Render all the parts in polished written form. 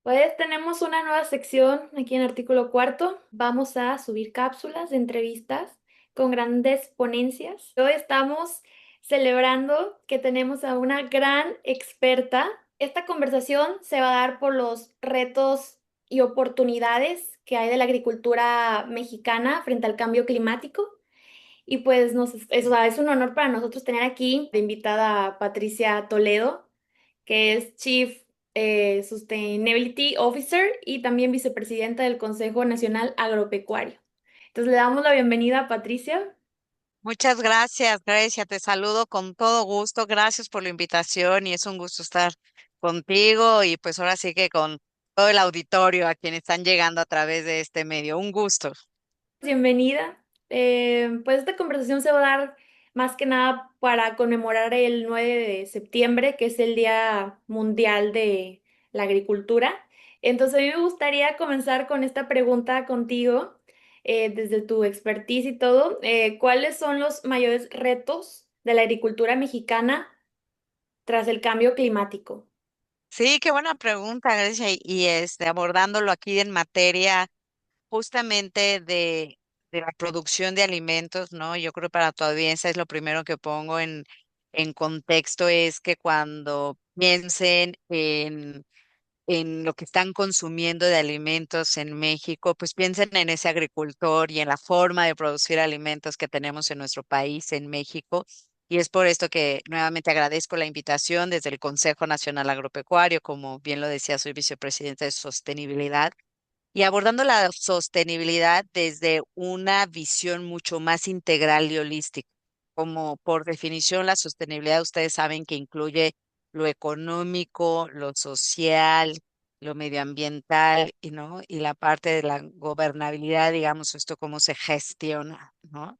Pues tenemos una nueva sección aquí en Artículo Cuarto. Vamos a subir cápsulas de entrevistas con grandes ponencias. Hoy estamos celebrando que tenemos a una gran experta. Esta conversación se va a dar por los retos y oportunidades que hay de la agricultura mexicana frente al cambio climático. Y pues o sea, es un honor para nosotros tener aquí de invitada a Patricia Toledo, que es Chief Sustainability Officer y también vicepresidenta del Consejo Nacional Agropecuario. Entonces le damos la bienvenida a Patricia. Muchas gracias, Grecia. Te saludo con todo gusto. Gracias por la invitación y es un gusto estar contigo y pues ahora sí que con todo el auditorio a quienes están llegando a través de este medio. Un gusto. Bienvenida. Pues esta conversación se va a dar más que nada para conmemorar el 9 de septiembre, que es el Día Mundial de la Agricultura. Entonces, a mí me gustaría comenzar con esta pregunta contigo, desde tu expertise y todo. ¿Cuáles son los mayores retos de la agricultura mexicana tras el cambio climático? Sí, qué buena pregunta, Grecia. Y abordándolo aquí en materia justamente de la producción de alimentos, ¿no? Yo creo que para tu audiencia es lo primero que pongo en contexto es que cuando piensen en lo que están consumiendo de alimentos en México, pues piensen en ese agricultor y en la forma de producir alimentos que tenemos en nuestro país, en México. Y es por esto que nuevamente agradezco la invitación desde el Consejo Nacional Agropecuario. Como bien lo decía, soy vicepresidenta de sostenibilidad y abordando la sostenibilidad desde una visión mucho más integral y holística. Como por definición, la sostenibilidad, ustedes saben que incluye lo económico, lo social, lo medioambiental y, ¿no? Y la parte de la gobernabilidad, digamos, esto cómo se gestiona, ¿no?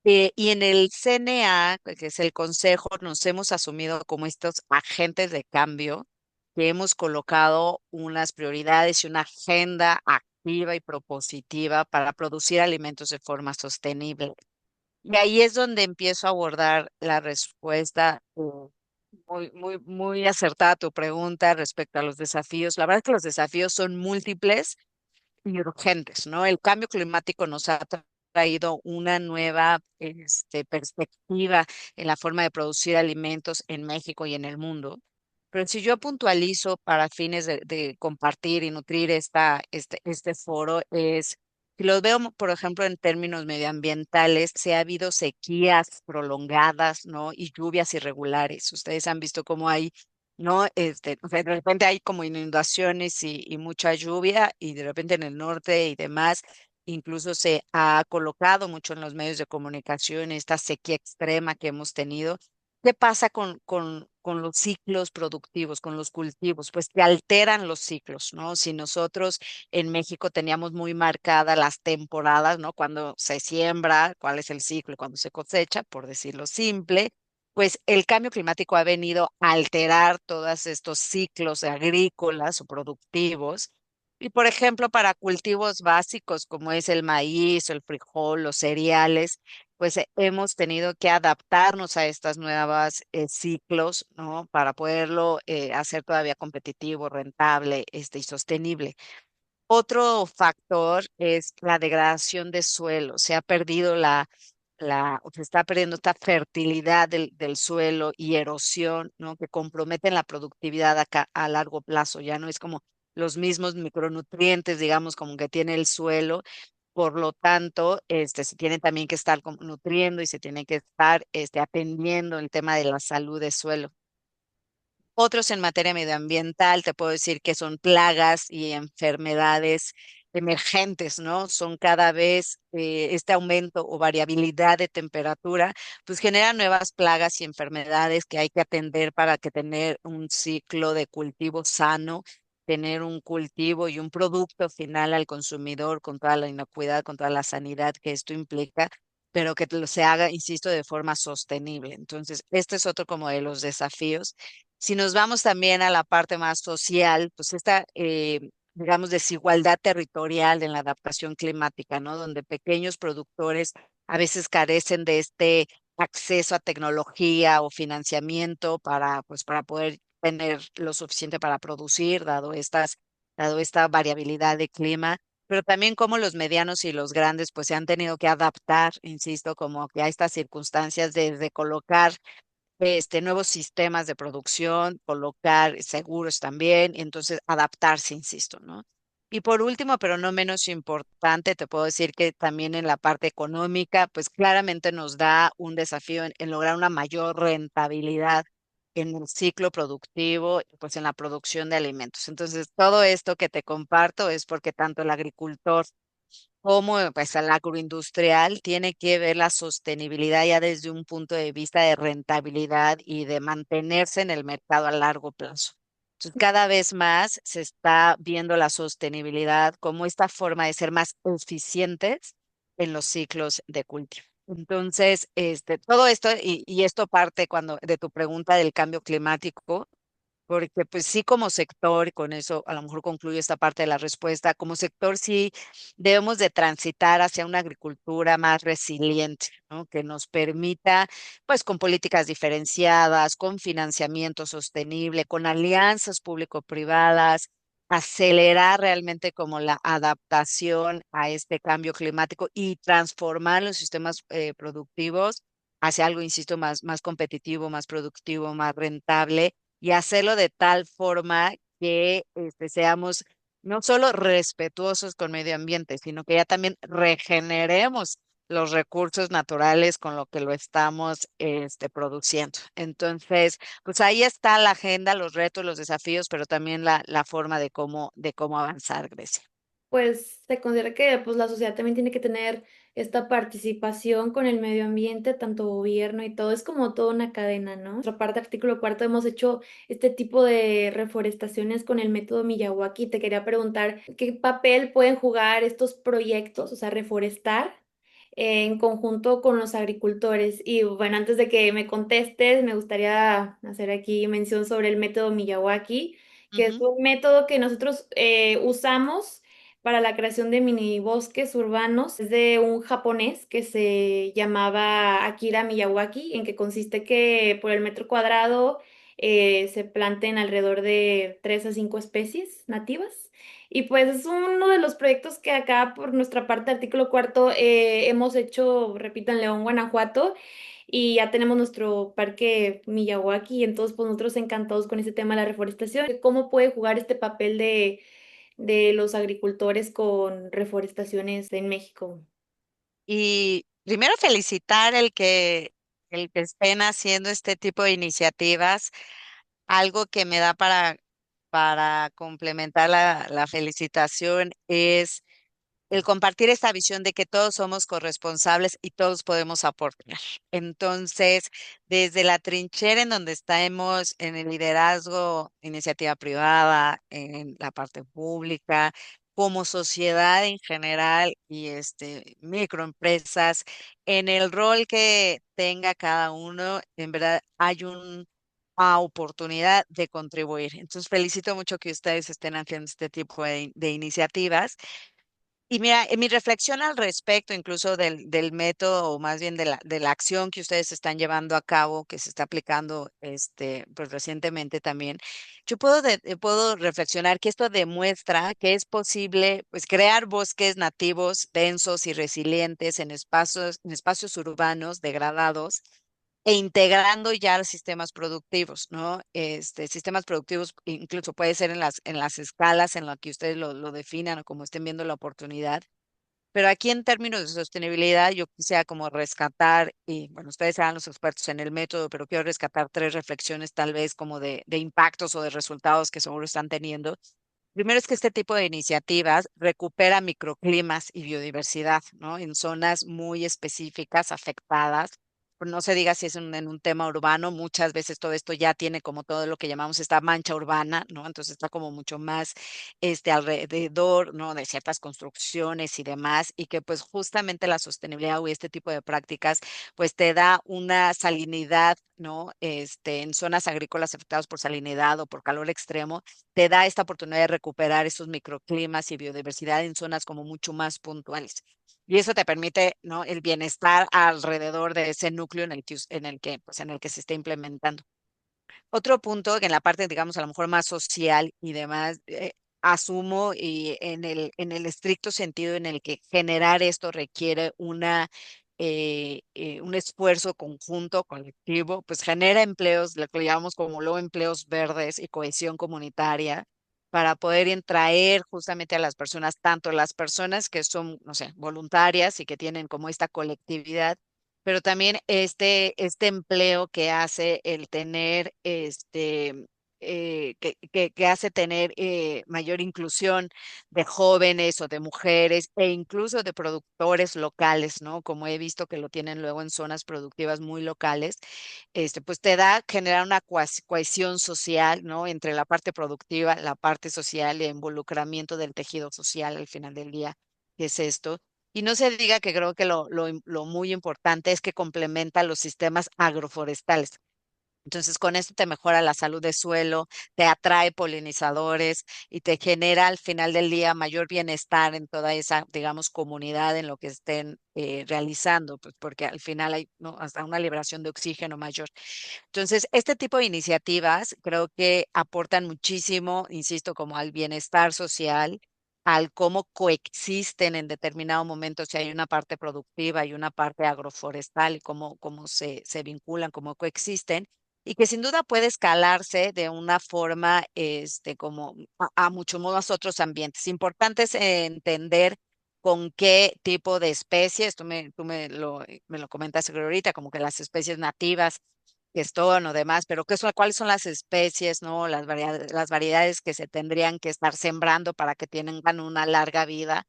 Y en el CNA, que es el Consejo, nos hemos asumido como estos agentes de cambio, que hemos colocado unas prioridades y una agenda activa y propositiva para producir alimentos de forma sostenible. Y ahí es donde empiezo a abordar la respuesta muy acertada a tu pregunta respecto a los desafíos. La verdad es que los desafíos son múltiples y urgentes, ¿no? El cambio climático nos ha traído una nueva perspectiva en la forma de producir alimentos en México y en el mundo. Pero si yo puntualizo para fines de compartir y nutrir este foro, si lo veo, por ejemplo, en términos medioambientales, se ha habido sequías prolongadas, ¿no? Y lluvias irregulares. Ustedes han visto cómo hay, ¿no? O sea, de repente hay como inundaciones y mucha lluvia y de repente en el norte y demás, incluso se ha colocado mucho en los medios de comunicación esta sequía extrema que hemos tenido. ¿Qué pasa con los ciclos productivos, con los cultivos? Pues que alteran los ciclos, ¿no? Si nosotros en México teníamos muy marcadas las temporadas, ¿no? Cuando se siembra, cuál es el ciclo y cuando se cosecha, por decirlo simple, pues el cambio climático ha venido a alterar todos estos ciclos agrícolas o productivos. Y por ejemplo, para cultivos básicos como es el maíz, el frijol, los cereales, pues hemos tenido que adaptarnos a estas nuevas ciclos, ¿no? Para poderlo hacer todavía competitivo, rentable, y sostenible. Otro factor es la degradación de suelo. Se ha perdido o se está perdiendo esta fertilidad del suelo y erosión, ¿no? Que comprometen la productividad acá a largo plazo. Ya no es como los mismos micronutrientes, digamos, como que tiene el suelo. Por lo tanto, se tiene también que estar nutriendo y se tiene que estar atendiendo el tema de la salud del suelo. Otros en materia medioambiental, te puedo decir que son plagas y enfermedades emergentes, ¿no? Son cada vez este aumento o variabilidad de temperatura, pues genera nuevas plagas y enfermedades que hay que atender para que tener un ciclo de cultivo sano, tener un cultivo y un producto final al consumidor con toda la inocuidad, con toda la sanidad que esto implica, pero que se haga, insisto, de forma sostenible. Entonces, este es otro como de los desafíos. Si nos vamos también a la parte más social, pues esta, digamos, desigualdad territorial en la adaptación climática, ¿no? Donde pequeños productores a veces carecen de este acceso a tecnología o financiamiento para, pues, para poder tener lo suficiente para producir, dado estas dado esta variabilidad de clima, pero también como los medianos y los grandes pues se han tenido que adaptar, insisto, como que a estas circunstancias de colocar nuevos sistemas de producción, colocar seguros también, y entonces adaptarse, insisto, ¿no? Y por último, pero no menos importante, te puedo decir que también en la parte económica, pues claramente nos da un desafío en lograr una mayor rentabilidad en el ciclo productivo, pues en la producción de alimentos. Entonces, todo esto que te comparto es porque tanto el agricultor cómo pues el agroindustrial tiene que ver la sostenibilidad ya desde un punto de vista de rentabilidad y de mantenerse en el mercado a largo plazo. Entonces, cada vez más se está viendo la sostenibilidad como esta forma de ser más eficientes en los ciclos de cultivo. Entonces, todo esto, y esto parte cuando de tu pregunta del cambio climático, porque pues sí como sector, y con eso a lo mejor concluyo esta parte de la respuesta, como sector sí debemos de transitar hacia una agricultura más resiliente, ¿no? Que nos permita, pues con políticas diferenciadas, con financiamiento sostenible, con alianzas público-privadas, acelerar realmente como la adaptación a este cambio climático y transformar los sistemas productivos hacia algo, insisto, más competitivo, más productivo, más rentable y hacerlo de tal forma que seamos no solo respetuosos con medio ambiente, sino que ya también regeneremos los recursos naturales con lo que lo estamos produciendo. Entonces, pues ahí está la agenda, los retos, los desafíos, pero también la forma de cómo avanzar, Grecia. Pues se considera que pues, la sociedad también tiene que tener esta participación con el medio ambiente, tanto gobierno y todo, es como toda una cadena, ¿no? Nuestra parte, artículo cuarto, hemos hecho este tipo de reforestaciones con el método Miyawaki. Te quería preguntar, ¿qué papel pueden jugar estos proyectos, o sea, reforestar en conjunto con los agricultores? Y bueno, antes de que me contestes, me gustaría hacer aquí mención sobre el método Miyawaki, que es Ujú. un método que nosotros usamos para la creación de mini bosques urbanos. Es de un japonés que se llamaba Akira Miyawaki, en que consiste que por el metro cuadrado se planten alrededor de 3 a 5 especies nativas. Y pues es uno de los proyectos que acá por nuestra parte, artículo cuarto, hemos hecho, repito, en León, Guanajuato. Y ya tenemos nuestro parque Miyawaki, entonces pues nosotros encantados con ese tema de la reforestación, cómo puede jugar este papel de los agricultores con reforestaciones en México. Y primero felicitar el que estén haciendo este tipo de iniciativas. Algo que me da para complementar la felicitación es el compartir esta visión de que todos somos corresponsables y todos podemos aportar. Entonces, desde la trinchera en donde estamos, en el liderazgo, iniciativa privada, en la parte pública, como sociedad en general y microempresas, en el rol que tenga cada uno, en verdad hay una oportunidad de contribuir. Entonces, felicito mucho que ustedes estén haciendo este tipo de iniciativas. Y mira, en mi reflexión al respecto, incluso del método, o más bien de la acción que ustedes están llevando a cabo, que se está aplicando pues recientemente también, yo puedo reflexionar que esto demuestra que es posible pues crear bosques nativos densos y resilientes en espacios urbanos degradados e integrando ya los sistemas productivos, ¿no? Sistemas productivos incluso puede ser en las escalas en las que ustedes lo definan o como estén viendo la oportunidad. Pero aquí en términos de sostenibilidad, yo quisiera como rescatar, y bueno, ustedes serán los expertos en el método, pero quiero rescatar tres reflexiones tal vez como de impactos o de resultados que seguro están teniendo. Primero es que este tipo de iniciativas recupera microclimas y biodiversidad, ¿no? En zonas muy específicas afectadas. No se diga si es en un tema urbano, muchas veces todo esto ya tiene como todo lo que llamamos esta mancha urbana, ¿no? Entonces está como mucho más alrededor, ¿no? De ciertas construcciones y demás, y que pues justamente la sostenibilidad o este tipo de prácticas pues te da una salinidad, ¿no? En zonas agrícolas afectadas por salinidad o por calor extremo te da esta oportunidad de recuperar esos microclimas y biodiversidad en zonas como mucho más puntuales. Y eso te permite, ¿no? El bienestar alrededor de ese núcleo en el que se está implementando. Otro punto que en la parte, digamos, a lo mejor más social y demás, asumo y en el estricto sentido en el que generar esto requiere un esfuerzo conjunto, colectivo, pues genera empleos, lo que llamamos como luego empleos verdes y cohesión comunitaria para poder traer justamente a las personas, tanto las personas que son, no sé, voluntarias y que tienen como esta colectividad, pero también este empleo que hace el tener que hace tener mayor inclusión de jóvenes o de mujeres e incluso de productores locales, ¿no? Como he visto que lo tienen luego en zonas productivas muy locales, pues te da generar una cohesión social, ¿no? Entre la parte productiva, la parte social y involucramiento del tejido social al final del día, que es esto. Y no se diga que creo que lo muy importante es que complementa los sistemas agroforestales. Entonces, con esto te mejora la salud del suelo, te atrae polinizadores y te genera al final del día mayor bienestar en toda esa, digamos, comunidad en lo que estén realizando, pues porque al final hay, ¿no? Hasta una liberación de oxígeno mayor. Entonces, este tipo de iniciativas creo que aportan muchísimo, insisto, como al bienestar social, al cómo coexisten en determinado momento, si hay una parte productiva y una parte agroforestal, y cómo se vinculan, cómo coexisten, y que sin duda puede escalarse de una forma, como a mucho más otros ambientes. Importante es entender con qué tipo de especies, me lo comentaste creo ahorita, como que las especies nativas que están o demás, pero cuáles son las especies, ¿no? Las variedades que se tendrían que estar sembrando para que tengan una larga vida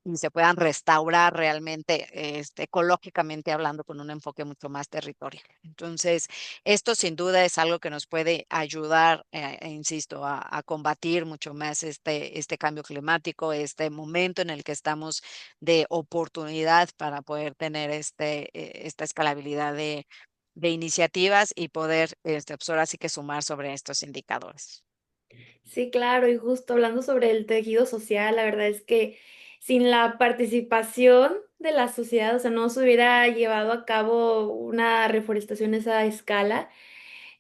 y se puedan restaurar realmente, ecológicamente hablando, con un enfoque mucho más territorial. Entonces, esto sin duda es algo que nos puede ayudar, insisto, a combatir mucho más este cambio climático, este momento en el que estamos de oportunidad para poder tener esta escalabilidad de iniciativas y poder, pues ahora sí que sumar sobre estos indicadores. Sí, claro, y justo hablando sobre el tejido social, la verdad es que sin la participación de la sociedad, o sea, no se hubiera llevado a cabo una reforestación a esa escala.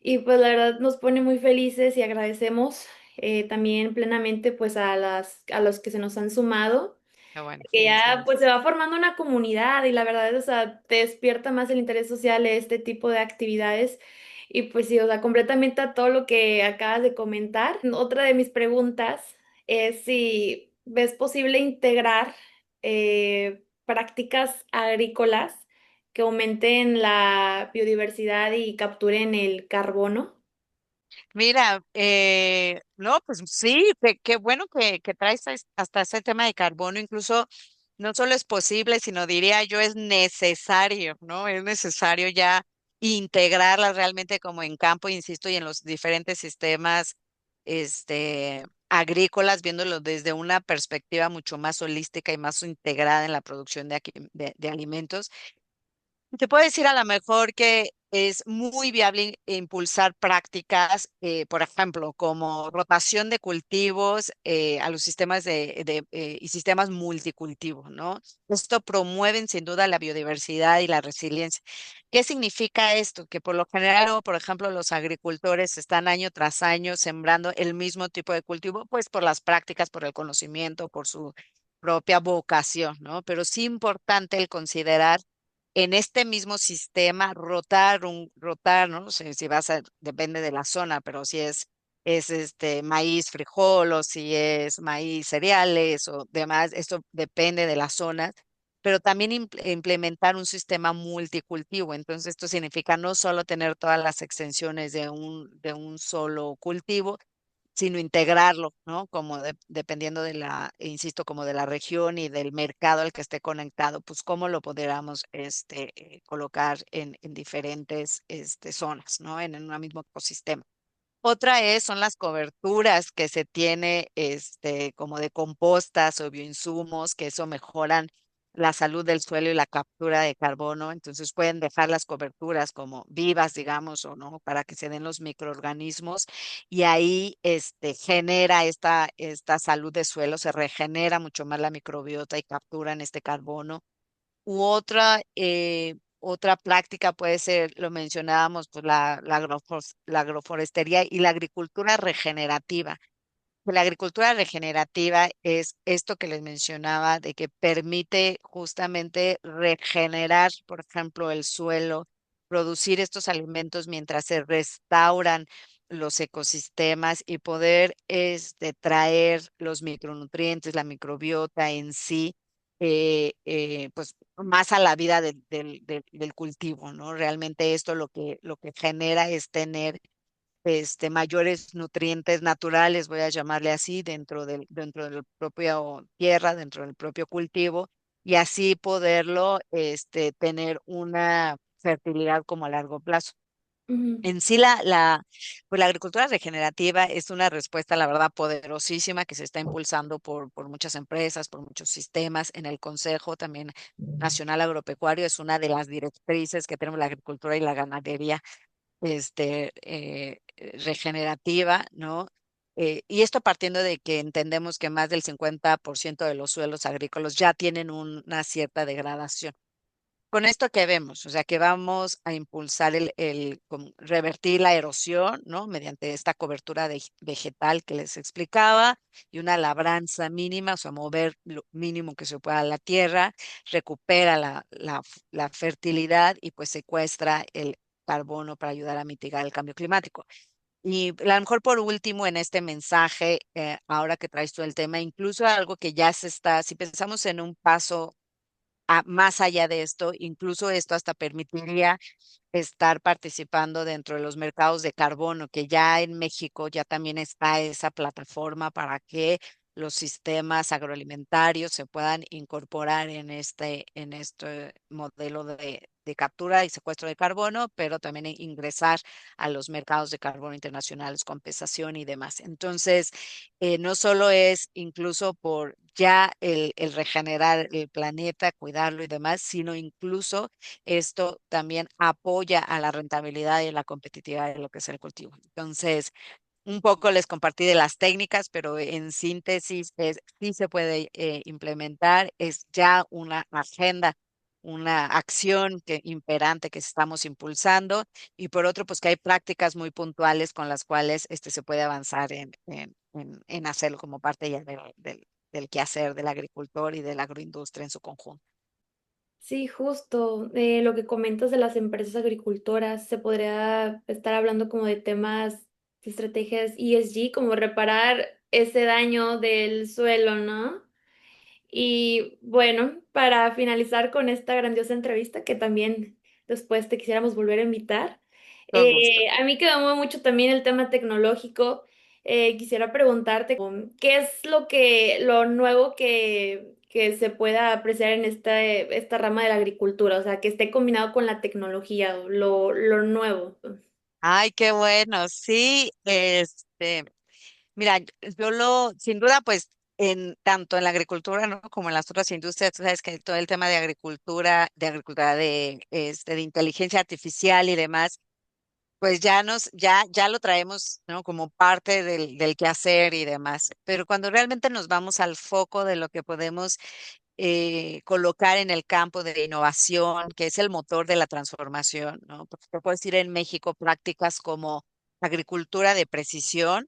Y pues la verdad nos pone muy felices y agradecemos también plenamente pues a los que se nos han sumado, Pero bueno, que ya pues felicidades. se va formando una comunidad y la verdad, o sea, te despierta más el interés social este tipo de actividades. Y pues sí, o sea, completamente a todo lo que acabas de comentar. Otra de mis preguntas es si ves posible integrar prácticas agrícolas que aumenten la biodiversidad y capturen el carbono. Mira, no, pues sí, qué bueno que traes hasta ese tema de carbono, incluso no solo es posible, sino diría yo es necesario, ¿no? Es necesario ya integrarlas realmente como en campo, insisto, y en los diferentes sistemas, agrícolas, viéndolo desde una perspectiva mucho más holística y más integrada en la producción de alimentos. Te puedo decir a lo mejor que es muy viable impulsar prácticas, por ejemplo, como rotación de cultivos a los sistemas y sistemas multicultivos, ¿no? Esto promueven sin duda la biodiversidad y la resiliencia. ¿Qué significa esto? Que por lo general, o por ejemplo, los agricultores están año tras año sembrando el mismo tipo de cultivo, pues por las prácticas, por el conocimiento, por su propia vocación, ¿no? Pero sí importante el considerar en este mismo sistema rotar, ¿no? No sé si depende de la zona, pero si es maíz, frijol, o si es maíz, cereales o demás, esto depende de las zonas, pero también implementar un sistema multicultivo. Entonces, esto significa no solo tener todas las extensiones de un solo cultivo, sino integrarlo, ¿no? Como dependiendo de insisto, como de la región y del mercado al que esté conectado, pues cómo lo podríamos colocar en diferentes zonas, ¿no? En un mismo ecosistema. Otra son las coberturas que se tiene, como de compostas o bioinsumos, que eso mejoran la salud del suelo y la captura de carbono. Entonces pueden dejar las coberturas como vivas, digamos, o no, para que se den los microorganismos y ahí, genera esta salud de suelo, se regenera mucho más la microbiota y capturan este carbono. Otra práctica puede ser, lo mencionábamos, pues la agroforestería y la agricultura regenerativa. la agricultura regenerativa es esto que les mencionaba, de que permite justamente regenerar, por ejemplo, el suelo, producir estos alimentos mientras se restauran los ecosistemas y poder traer los micronutrientes, la microbiota en sí, pues más a la vida del cultivo, ¿no? Realmente esto lo que genera es tener mayores nutrientes naturales, voy a llamarle así, dentro del propio tierra, dentro del propio cultivo, y así poderlo tener una fertilidad como a largo plazo. Ujú, En sí, pues la agricultura regenerativa es una respuesta, la verdad, poderosísima que se está impulsando por muchas empresas, por muchos sistemas. En el Consejo también Nacional Agropecuario es una de las directrices que tenemos la agricultura y la ganadería regenerativa, ¿no? Y esto partiendo de que entendemos que más del 50% de los suelos agrícolas ya tienen una cierta degradación. Con esto que vemos, o sea, que vamos a impulsar revertir la erosión, ¿no? Mediante esta cobertura vegetal que les explicaba y una labranza mínima, o sea, mover lo mínimo que se pueda la tierra, recupera la fertilidad y pues secuestra el carbono para ayudar a mitigar el cambio climático. Y a lo mejor por último en este mensaje, ahora que traes tú el tema, incluso algo que ya se está, si pensamos en un paso más allá de esto, incluso esto hasta permitiría estar participando dentro de los mercados de carbono, que ya en México ya también está esa plataforma para que los sistemas agroalimentarios se puedan incorporar en este modelo de captura y secuestro de carbono, pero también ingresar a los mercados de carbono internacionales, compensación y demás. Entonces, no solo es incluso por ya el regenerar el planeta, cuidarlo y demás, sino incluso esto también apoya a la rentabilidad y la competitividad de lo que es el cultivo. Entonces, un poco les compartí de las técnicas, pero en síntesis sí se puede implementar, es ya una agenda, una acción imperante que estamos impulsando y por otro, pues que hay prácticas muy puntuales con las cuales se puede avanzar en hacerlo como parte ya del quehacer del agricultor y de la agroindustria en su conjunto. sí, justo, lo que comentas de las empresas agricultoras, se podría estar hablando como de temas de estrategias ESG, como reparar ese daño del suelo, ¿no? Y bueno, para finalizar con esta grandiosa entrevista, que también después te quisiéramos volver a invitar, Con gusto. a mí quedó mucho también el tema tecnológico. Quisiera preguntarte, ¿qué es lo nuevo que se pueda apreciar en esta rama de la agricultura? O sea, que esté combinado con la tecnología, lo nuevo. Ay, qué bueno. Sí, mira, sin duda, pues, tanto en la agricultura, ¿no? Como en las otras industrias, tú sabes que todo el tema de agricultura de inteligencia artificial y demás, pues ya lo traemos, ¿no? Como parte del quehacer y demás. Pero cuando realmente nos vamos al foco de lo que podemos colocar en el campo de innovación, que es el motor de la transformación, ¿no? Porque te puedo decir en México prácticas como agricultura de precisión.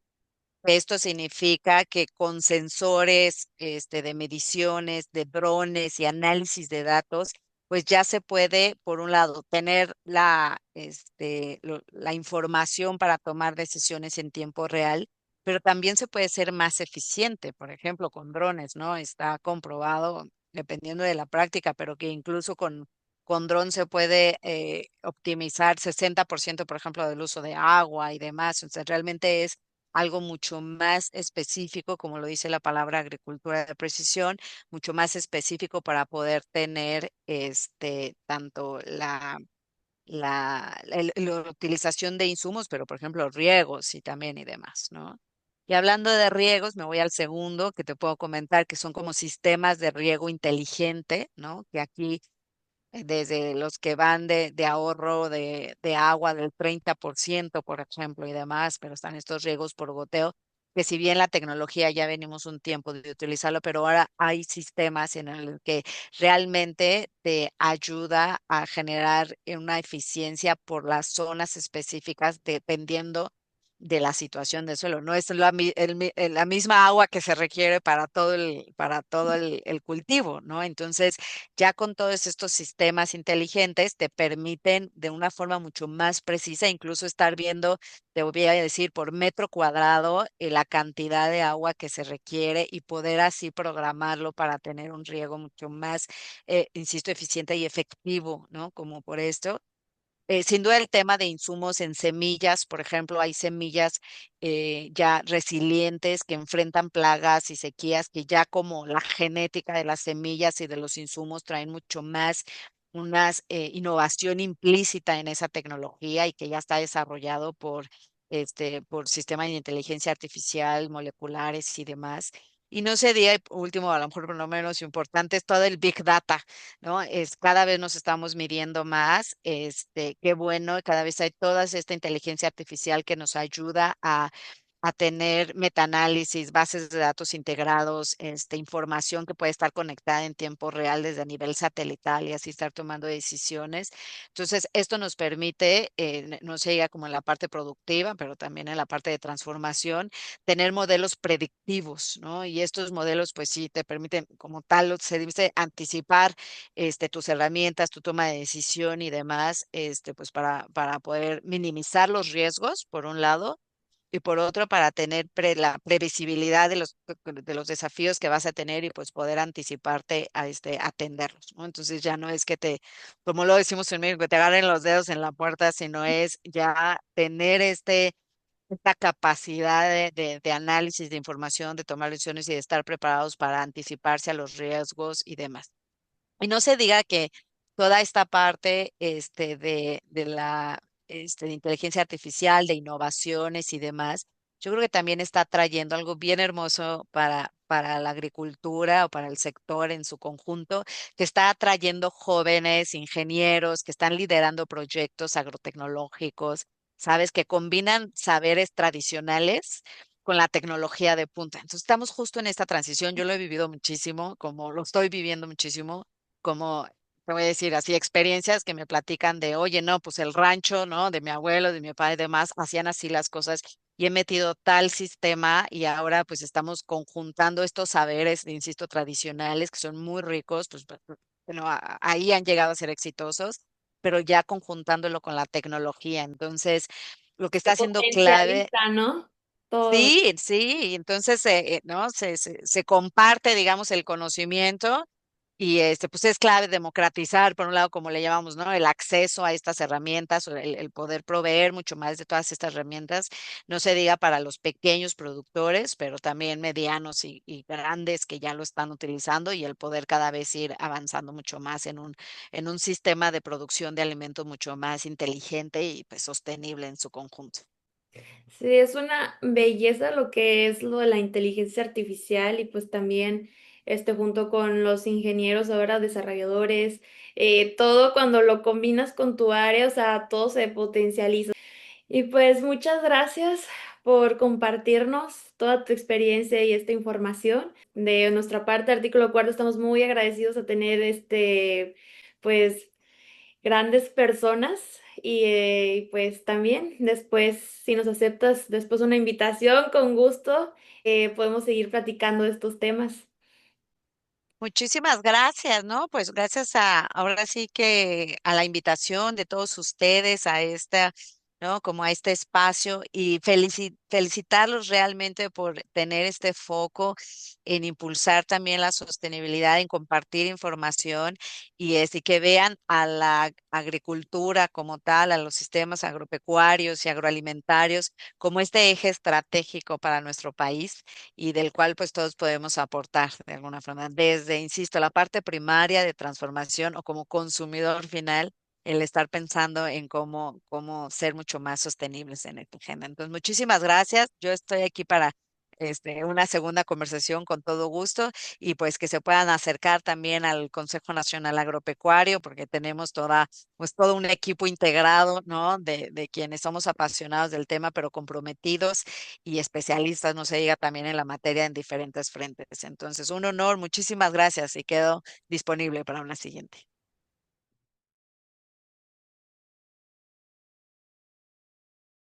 Esto significa que con sensores de mediciones, de drones y análisis de datos, pues ya se puede, por un lado, tener la información para tomar decisiones en tiempo real, pero también se puede ser más eficiente, por ejemplo, con drones, ¿no? Está comprobado, dependiendo de la práctica, pero que incluso con drones se puede optimizar 60%, por ejemplo, del uso de agua y demás. O sea, realmente es algo mucho más específico, como lo dice la palabra agricultura de precisión, mucho más específico para poder tener tanto la utilización de insumos, pero por ejemplo riegos y también y demás, ¿no? Y hablando de riegos, me voy al segundo que te puedo comentar, que son como sistemas de riego inteligente, ¿no? Que aquí desde los que van de ahorro de agua del 30%, por ejemplo, y demás, pero están estos riegos por goteo, que si bien la tecnología ya venimos un tiempo de utilizarlo, pero ahora hay sistemas en el que realmente te ayuda a generar una eficiencia por las zonas específicas, dependiendo de la situación del suelo. No es la misma agua que se requiere para todo el cultivo, ¿no? Entonces, ya con todos estos sistemas inteligentes te permiten de una forma mucho más precisa, incluso estar viendo, te voy a decir, por metro cuadrado, la cantidad de agua que se requiere y poder así programarlo para tener un riego mucho más, insisto, eficiente y efectivo, ¿no? Como por esto. Sin duda el tema de insumos en semillas, por ejemplo, hay semillas ya resilientes que enfrentan plagas y sequías, que ya como la genética de las semillas y de los insumos traen mucho más una innovación implícita en esa tecnología y que ya está desarrollado por sistemas de inteligencia artificial, moleculares y demás. Y no se diga, y por último, a lo mejor por lo menos importante, es todo el Big Data, ¿no? Cada vez nos estamos midiendo más, qué bueno, cada vez hay toda esta inteligencia artificial que nos ayuda a tener metaanálisis, bases de datos integrados, información que puede estar conectada en tiempo real desde a nivel satelital y así estar tomando decisiones. Entonces, esto nos permite, no se diga como en la parte productiva, pero también en la parte de transformación, tener modelos predictivos, ¿no? Y estos modelos, pues sí, te permiten, como tal, se dice, anticipar tus herramientas, tu toma de decisión y demás, pues para poder minimizar los riesgos, por un lado, y por otro, para tener la previsibilidad de los desafíos que vas a tener y pues poder anticiparte a atenderlos, ¿no? Entonces ya no es que como lo decimos en México, que te agarren los dedos en la puerta, sino es ya tener esta capacidad de análisis de información, de tomar decisiones y de estar preparados para anticiparse a los riesgos y demás. Y no se diga que toda esta parte de la de inteligencia artificial, de innovaciones y demás, yo creo que también está trayendo algo bien hermoso para la agricultura o para el sector en su conjunto, que está atrayendo jóvenes ingenieros que están liderando proyectos agrotecnológicos, ¿sabes? Que combinan saberes tradicionales con la tecnología de punta. Entonces estamos justo en esta transición. Yo lo he vivido muchísimo, como lo estoy viviendo muchísimo, como te voy a decir así, experiencias que me platican de, oye, no, pues el rancho, ¿no? De mi abuelo, de mi papá y demás, hacían así las cosas y he metido tal sistema y ahora pues estamos conjuntando estos saberes, insisto, tradicionales que son muy ricos, bueno, ahí han llegado a ser exitosos, pero ya conjuntándolo con la tecnología. Entonces, lo que Se está siendo clave. potencializa, ¿no? Todo. Sí, sí, entonces, ¿no? Se comparte, digamos, el conocimiento y pues es clave democratizar, por un lado, como le llamamos, ¿no? El acceso a estas herramientas, o el poder proveer mucho más de todas estas herramientas, no se diga para los pequeños productores, pero también medianos y grandes que ya lo están utilizando y el poder cada vez ir avanzando mucho más en un sistema de producción de alimentos mucho más inteligente y pues sostenible en su conjunto. Sí, es una belleza lo que es lo de la inteligencia artificial y pues también junto con los ingenieros ahora desarrolladores, todo cuando lo combinas con tu área, o sea, todo se potencializa. Y pues muchas gracias por compartirnos toda tu experiencia y esta información. De nuestra parte, Artículo Cuarto, estamos muy agradecidos a tener pues grandes personas y pues también después, si nos aceptas después una invitación, con gusto, podemos seguir platicando de estos temas. Muchísimas gracias, ¿no? Pues gracias ahora sí que a la invitación de todos ustedes a esta, ¿no? Como a este espacio y felicitarlos realmente por tener este foco en impulsar también la sostenibilidad, en compartir información y que vean a la agricultura como tal, a los sistemas agropecuarios y agroalimentarios como este eje estratégico para nuestro país y del cual pues todos podemos aportar de alguna forma, desde, insisto, la parte primaria de transformación o como consumidor final, el estar pensando en cómo ser mucho más sostenibles en esta agenda. Entonces, muchísimas gracias. Yo estoy aquí para una segunda conversación con todo gusto y pues que se puedan acercar también al Consejo Nacional Agropecuario porque tenemos pues todo un equipo integrado, ¿no? De quienes somos apasionados del tema, pero comprometidos y especialistas, no se diga también en la materia en diferentes frentes. Entonces, un honor, muchísimas gracias y quedo disponible para una siguiente.